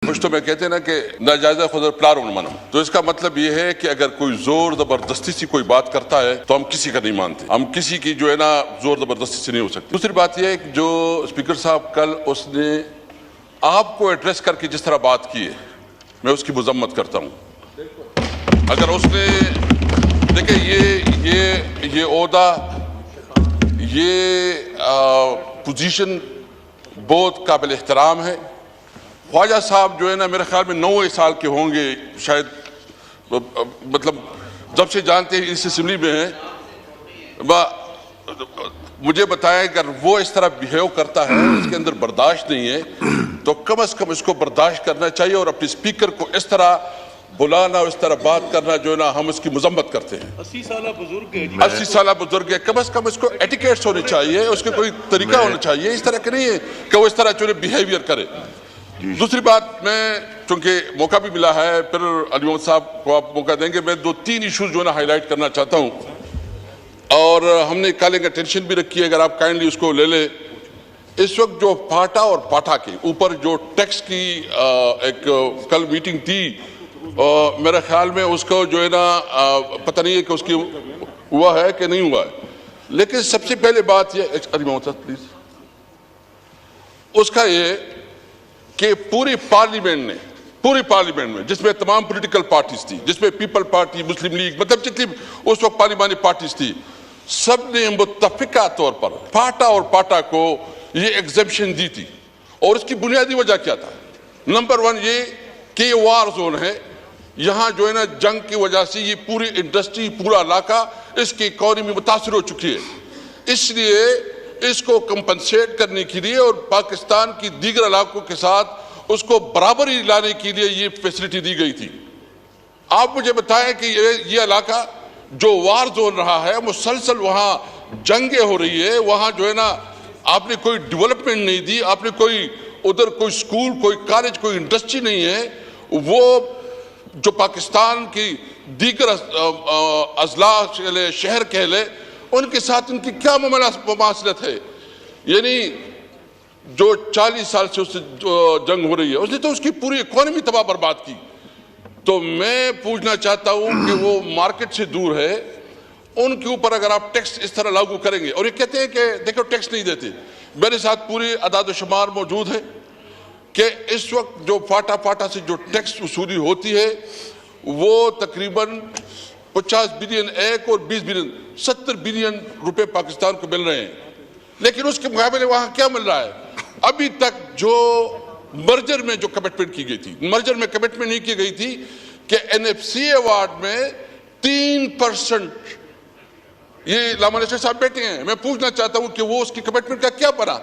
کچھ تو میں کہتے ہیں نا کہ ناجائزہ خود پلارو نہ منم، تو اس کا مطلب یہ ہے کہ اگر کوئی زور زبردستی سے کوئی بات کرتا ہے تو ہم کسی کا نہیں مانتے، ہم کسی کی جو ہے نا زور زبردستی سے نہیں ہو سکتی۔ دوسری بات یہ ہے کہ جو اسپیکر صاحب کل اس نے آپ کو ایڈریس کر کے جس طرح بات کی ہے، میں اس کی مذمت کرتا ہوں۔ اگر اس نے دیکھیں یہ عہدہ، یہ پوزیشن بہت قابل احترام ہے۔ خواجہ صاحب جو ہے نا میرے خیال میں 90 سال کے ہوں گے شاید، مطلب جب سے جانتے ہیں اس اسمبلی میں ہیں۔ مجھے بتائیں اگر وہ اس طرح بیہیو کرتا ہے، اس کے اندر برداشت نہیں ہے، تو کم از کم اس کو برداشت کرنا چاہیے، اور اپنے اسپیکر کو اس طرح بلانا، اس طرح بات کرنا جو ہے نا ہم اس کی مذمت کرتے ہیں۔ 80 سالہ بزرگ ہے، 80 سالہ بزرگ ہے، کم از کم اس کو ایٹیکیٹس ہونے چاہیے، اس کے کوئی طریقہ ہونا چاہیے، اس طرح کے نہیں ہے کہ وہ اس طرح جو ہے بیہیویئر کرے۔ دوسری بات، میں چونکہ موقع بھی ملا ہے، پھر علی محمد صاحب کو آپ موقع دیں گے، میں 2-3 ایشوز جو ہے نا ہائی لائٹ کرنا چاہتا ہوں، اور ہم نے کالنگ اٹینشن بھی رکھی ہے، اگر آپ کائنڈلی اس کو لے لیں۔ اس وقت جو پاٹا اور پاٹا کے اوپر جو ٹیکس کی ایک کل میٹنگ تھی، میرے خیال میں اس کو جو ہے نا پتہ نہیں ہے کہ اس کی ہوا ہے کہ نہیں ہوا ہے، لیکن سب سے پہلے بات یہ علی محمد صاحب پلیز، اس کا یہ کہ پوری پارلیمنٹ میں جس میں تمام پولیٹیکل پارٹیز تھی، جس میں پیپل پارٹی، مسلم لیگ، مطلب جتنی اس وقت پارلیمانی پارٹیز تھی، سب نے متفقہ طور پر پاٹا اور پاٹا کو یہ ایگزمپشن دی تھی۔ اور اس کی بنیادی وجہ کیا تھا؟ نمبر 1 یہ کہ یہ وار زون ہے، یہاں جو ہے نا جنگ کی وجہ سے یہ پوری انڈسٹری، پورا علاقہ، اس کی اکانومی متاثر ہو چکی ہے، اس لیے اس کو کمپنسیٹ کرنے کے لیے اور پاکستان کی دیگر علاقوں کے ساتھ اس کو برابری لانے کے لیے یہ فیسلٹی دی گئی تھی۔ آپ مجھے بتائیں کہ یہ علاقہ جو وار زون رہا ہے، مسلسل وہاں جنگیں ہو رہی ہے، وہاں جو ہے نا آپ نے کوئی ڈیولپمنٹ نہیں دی، آپ نے کوئی ادھر کوئی سکول، کوئی کالج، کوئی انڈسٹری نہیں ہے۔ وہ جو پاکستان کی دیگر اضلاع شہر کہہ لے، ان کے ساتھ ان کی کیا مماثلت ہے؟ یعنی جو 40 سال سے اس سے جنگ ہو رہی ہے، اس نے تو اس کی پوری اکانومی تباہ برباد کی۔ تو میں پوچھنا چاہتا ہوں کہ وہ مارکیٹ سے دور ہے، ان کے اوپر اگر آپ ٹیکس اس طرح لاگو کریں گے، اور یہ کہتے ہیں کہ دیکھو ٹیکس نہیں دیتے، میرے ساتھ پوری اعداد و شمار موجود ہے کہ اس وقت جو پاٹا سے جو ٹیکس وصولی ہوتی ہے وہ تقریباً 50 بلین ایک اور 20 بلین 70 بلین روپے پاکستان کو مل رہے ہیں، لیکن اس کے مقابلے وہاں کیا مل رہا ہے؟ ابھی تک جو مرجر میں جو کمٹمنٹ کی گئی تھی، مرجر میں کمٹمنٹ نہیں کی گئی تھی کہ NFC ایوارڈ میں 3%، یہ لاما نشر صاحب بیٹھے ہیں، میں پوچھنا چاہتا ہوں کہ وہ اس کی کمٹمنٹ کا کیا بنا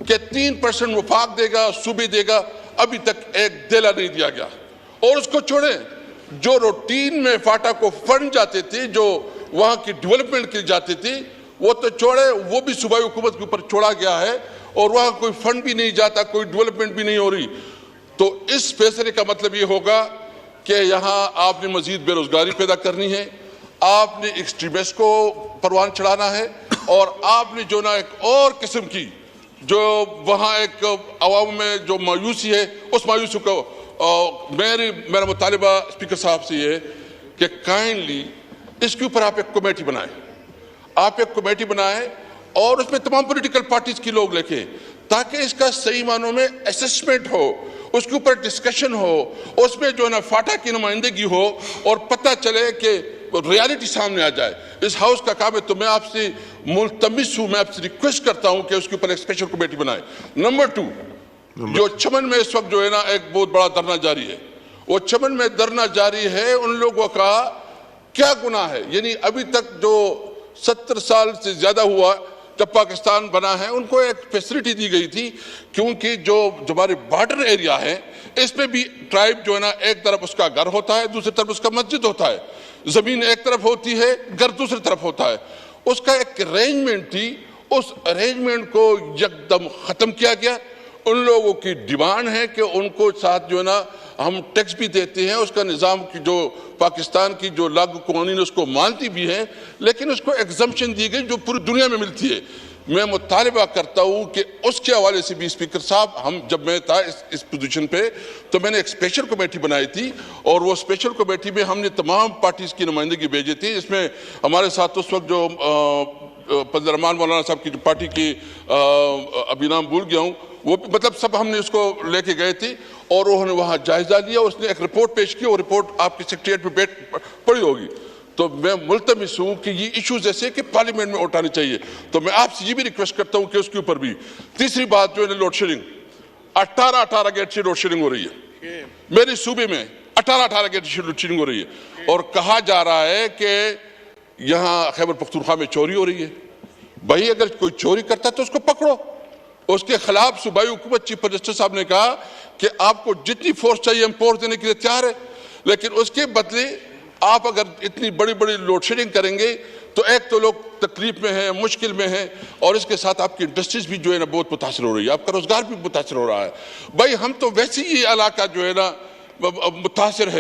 کہ 3% وفاق دے گا، صوبے دے گا، ابھی تک ایک دیلا نہیں دیا گیا۔ اور اس کو چھوڑیں، جو روٹین میں فاٹا کو فنڈ جاتے تھے، جو وہاں کی ڈیولپمنٹ کے جاتے تھے، وہ تو چھوڑے، وہ بھی صوبائی حکومت کے اوپر چھوڑا گیا ہے، اور وہاں کوئی فنڈ بھی نہیں جاتا، کوئی ڈیولپمنٹ بھی نہیں ہو رہی۔ تو اس فیصلے کا مطلب یہ ہوگا کہ یہاں آپ نے مزید بے روزگاری پیدا کرنی ہے، آپ نے ایکسٹریمسٹ کو پروان چڑھانا ہے، اور آپ نے جو نا ایک اور قسم کی جو وہاں ایک عوام میں جو مایوسی ہے، اس مایوسی کو میرا مطالبہ اسپیکر صاحب سے یہ ہے کہ کائنڈلی اس کے اوپر آپ ایک کمیٹی بنائیں، آپ ایک کمیٹی بنائیں اور اس میں تمام پولیٹیکل پارٹیز کی لوگ لکھیں، تاکہ اس کا صحیح معنوں میں اسسمنٹ ہو، اس کے اوپر ڈسکشن ہو، اس میں جو ہے نا فاٹا کی نمائندگی ہو، اور پتہ چلے کہ ریالٹی سامنے آ جائے۔ اس ہاؤس کا کام ہے، تو میں آپ سے ملتمس ہوں، میں آپ سے ریکویسٹ کرتا ہوں کہ اس کے اوپر ایک اسپیشل کمیٹی بنائے۔ نمبر 2، جو چمن میں اس وقت جو ہے نا ایک بہت بڑا دھرنا جاری ہے، وہ چمن میں دھرنا جاری ہے، ان لوگوں کا کیا گناہ ہے؟ یعنی ابھی تک جو 70 سال سے زیادہ ہوا جب پاکستان بنا ہے، ان کو ایک فیسلٹی دی گئی تھی، کیونکہ جو ہمارے بارڈر ایریا ہے، اس میں بھی ٹرائب جو ہے نا ایک طرف اس کا گھر ہوتا ہے، دوسری طرف اس کا مسجد ہوتا ہے، زمین ایک طرف ہوتی ہے، گھر دوسری طرف ہوتا ہے۔ اس کا ایک ارینجمنٹ تھی، اس ارینجمنٹ کو یکدم ختم کیا گیا۔ ان لوگوں کی ڈیمانڈ ہے کہ ان کو ساتھ جو ہے نا ہم ٹیکس بھی دیتے ہیں، اس کا نظام کی جو پاکستان کی جو لاگو قوانین اس کو مانتی بھی ہیں، لیکن اس کو ایگزمپشن دی گئی جو پوری دنیا میں ملتی ہے میں مطالبہ کرتا ہوں کہ اس کے حوالے سے بھی اسپیکر صاحب جب میں تھا اس پوزیشن پہ تو میں نے ایک اسپیشل کمیٹی بنائی تھی اور وہ اسپیشل کمیٹی میں ہم نے تمام پارٹیز کی نمائندگی بھیجی تھی. اس میں ہمارے ساتھ اس وقت جو فضل الرحمان مولانا صاحب کی جو پارٹی کی ابھی نام بھول گیا ہوں وہ مطلب سب ہم نے اس کو لے کے گئے تھے اور انہوں نے وہاں جائزہ لیا. اس نے ایک رپورٹ پیش کی اور رپورٹ آپ کی سیکریٹریٹ میں پڑی ہوگی. تو میں ملتمس ہوں کہ یہ ایشوز ایسے کہ پارلیمنٹ میں اٹھانے چاہیے. تو میں آپ سے یہ بھی ریکویسٹ کرتا ہوں کہ اس کے اوپر بھی. تیسری بات جو ہے لوڈ شیڈنگ 18 گیٹ سے لوڈ شیڈنگ ہو رہی ہے میرے صوبے میں. 18 گیٹ سے لوڈ شیڈنگ ہو رہی ہے اور کہا جا رہا ہے کہ یہاں خیبر پختونخوا میں چوری ہو رہی ہے. بھائی اگر کوئی چوری کرتا ہے تو اس کو پکڑو. اس کے خلاف صوبائی حکومت چیف منسٹر صاحب نے کہا کہ آپ کو جتنی فورس چاہیے ہم فورس دینے کے لیے تیار ہے, لیکن اس کے بدلے آپ اگر اتنی بڑی بڑی لوڈ شیڈنگ کریں گے تو ایک تو لوگ تکلیف میں ہیں, مشکل میں ہیں, اور اس کے ساتھ آپ کی انڈسٹریز بھی جو ہے نا بہت متاثر ہو رہی ہے, آپ کا روزگار بھی متاثر ہو رہا ہے. بھائی ہم تو ویسے ہی علاقہ جو ہے نا متاثر ہے.